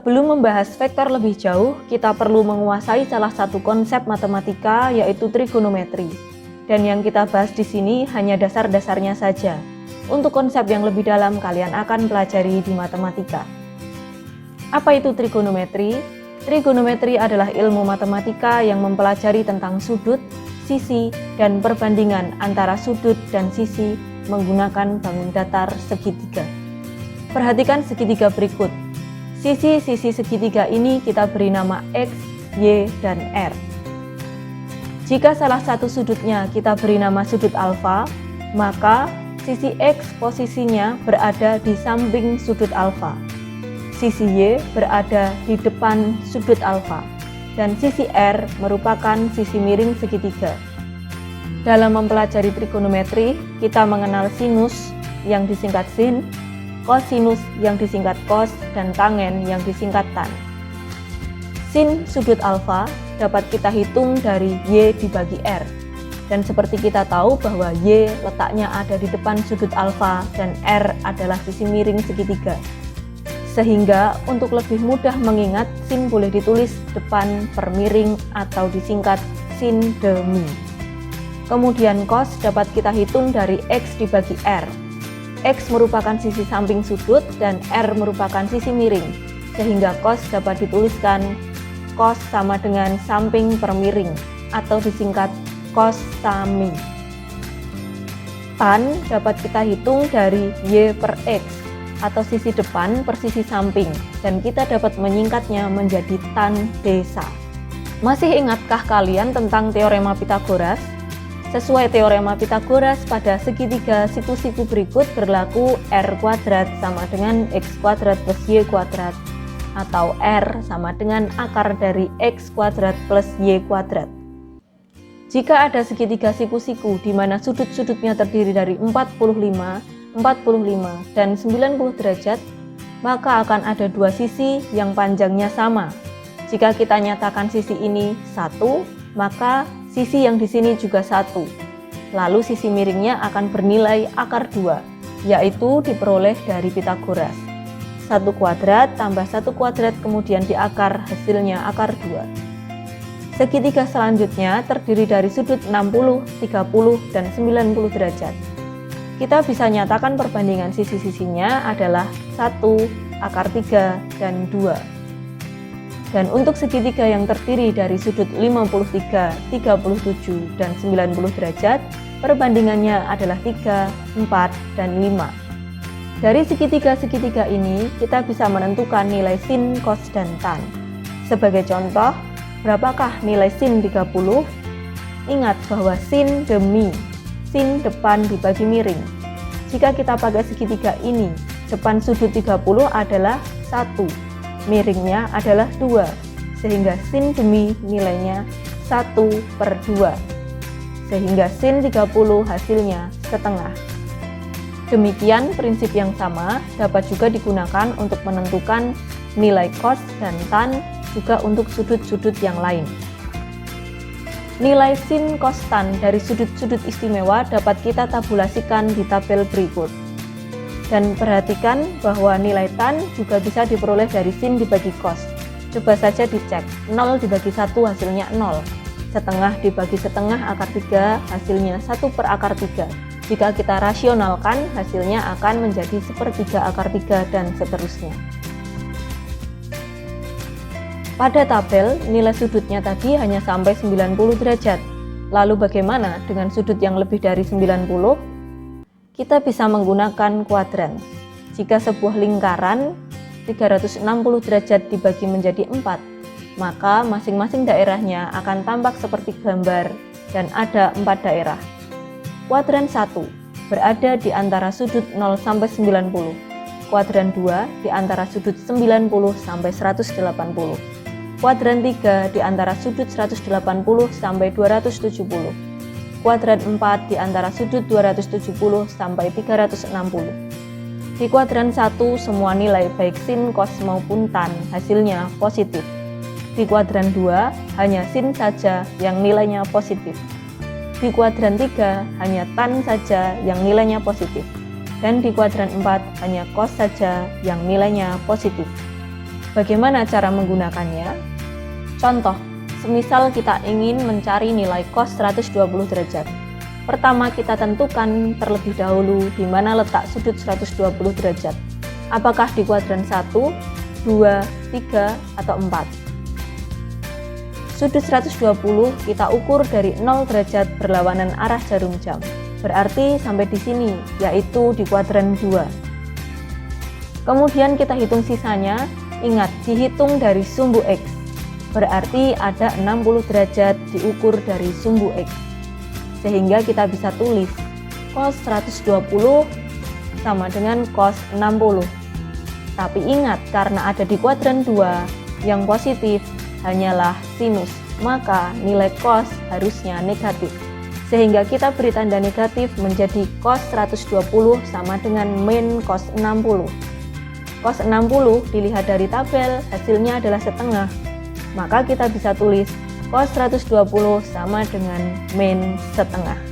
Sebelum membahas vektor lebih jauh, kita perlu menguasai salah satu konsep matematika, yaitu trigonometri. Dan yang kita bahas di sini hanya dasar-dasarnya saja. Untuk konsep yang lebih dalam, kalian akan pelajari di matematika. Apa itu trigonometri? Trigonometri adalah ilmu matematika yang mempelajari tentang sudut, sisi, dan perbandingan antara sudut dan sisi menggunakan bangun datar segitiga. Perhatikan segitiga berikut. Sisi-sisi segitiga ini kita beri nama X, Y, dan R. Jika salah satu sudutnya kita beri nama sudut alfa, maka sisi X posisinya berada di samping sudut alfa. Sisi Y berada di depan sudut alfa. Dan sisi R merupakan sisi miring segitiga. Dalam mempelajari trigonometri, kita mengenal sinus yang disingkat sin, kosinus yang disingkat cos, dan tangen yang disingkat tan. Sin sudut alfa dapat kita hitung dari Y dibagi R. Dan seperti kita tahu bahwa Y letaknya ada di depan sudut alfa dan R adalah sisi miring segitiga. Sehingga untuk lebih mudah mengingat, sin boleh ditulis depan per miring atau disingkat sin demi. Kemudian cos dapat kita hitung dari X dibagi R. X merupakan sisi samping sudut dan R merupakan sisi miring, sehingga cos dapat dituliskan cos sama dengan samping per miring atau disingkat cos sami. Tan dapat kita hitung dari Y per X atau sisi depan per sisi samping, dan kita dapat menyingkatnya menjadi tan desa. Masih ingatkah kalian tentang teorema Pitagoras? Sesuai teorema Pitagoras, pada segitiga siku-siku berikut berlaku R kuadrat sama dengan X kuadrat plus Y kuadrat, atau R sama dengan akar dari X kuadrat plus Y kuadrat. Jika ada segitiga siku-siku di mana sudut-sudutnya terdiri dari 45, 45, dan 90 derajat, maka akan ada dua sisi yang panjangnya sama. Jika kita nyatakan sisi ini 1, maka sisi yang di sini juga 1. Lalu sisi miringnya akan bernilai akar 2, yaitu diperoleh dari Pitagoras. 1 kuadrat tambah 1 kuadrat kemudian diakar, hasilnya akar 2. Segitiga selanjutnya terdiri dari sudut 60, 30, dan 90 derajat. Kita bisa nyatakan perbandingan sisi-sisinya adalah 1, akar 3, dan 2. Dan untuk segitiga yang terdiri dari sudut 53, 37, dan 90 derajat, perbandingannya adalah 3, 4, dan 5. Dari segitiga-segitiga ini, kita bisa menentukan nilai sin, cos, dan tan. Sebagai contoh, berapakah nilai sin 30? Ingat bahwa sin demi, sin depan dibagi miring. Jika kita pakai segitiga ini, depan sudut 30 adalah 1. Miringnya adalah 2, sehingga sin demi nilainya 1/2, sehingga sin 30 hasilnya setengah. Demikian prinsip yang sama dapat juga digunakan untuk menentukan nilai cos dan tan juga untuk sudut-sudut yang lain. Nilai sin, cos, tan dari sudut-sudut istimewa dapat kita tabulasikan di tabel berikut. Dan perhatikan bahwa nilai tan juga bisa diperoleh dari sin dibagi cos. Coba saja dicek, 0 dibagi 1 hasilnya 0. Setengah dibagi setengah akar 3 hasilnya 1 per akar 3. Jika kita rasionalkan, hasilnya akan menjadi 1/3 akar 3 dan seterusnya. Pada tabel, nilai sudutnya tadi hanya sampai 90 derajat. Lalu bagaimana dengan sudut yang lebih dari 90? Kita bisa menggunakan kuadran. Jika sebuah lingkaran 360 derajat dibagi menjadi 4, maka masing-masing daerahnya akan tampak seperti gambar dan ada 4 daerah. Kuadran 1 berada di antara sudut 0 sampai 90. Kuadran 2 di antara sudut 90 sampai 180. Kuadran 3 di antara sudut 180 sampai 270. Kuadran 4 di antara sudut 270 sampai 360. Di kuadran 1 semua nilai baik sin, cos maupun tan hasilnya positif. Di kuadran 2 hanya sin saja yang nilainya positif. Di kuadran 3 hanya tan saja yang nilainya positif. Dan di kuadran 4 hanya cos saja yang nilainya positif. Bagaimana cara menggunakannya? Contoh, semisal kita ingin mencari nilai cos 120 derajat. Pertama kita tentukan terlebih dahulu di mana letak sudut 120 derajat. Apakah di kuadran 1, 2, 3, atau 4? Sudut 120 kita ukur dari 0 derajat berlawanan arah jarum jam. Berarti sampai di sini, yaitu di kuadran 2. Kemudian kita hitung sisanya, ingat dihitung dari sumbu X. Berarti ada 60 derajat diukur dari sumbu X. Sehingga kita bisa tulis cos 120 sama dengan cos 60. Tapi ingat, karena ada di kuadran 2, yang positif hanyalah sinus, maka nilai cos harusnya negatif. Sehingga kita beri tanda negatif menjadi cos 120 sama dengan min cos 60. Cos 60 dilihat dari tabel, hasilnya adalah setengah. Maka kita bisa tulis cos 120 sama dengan min setengah.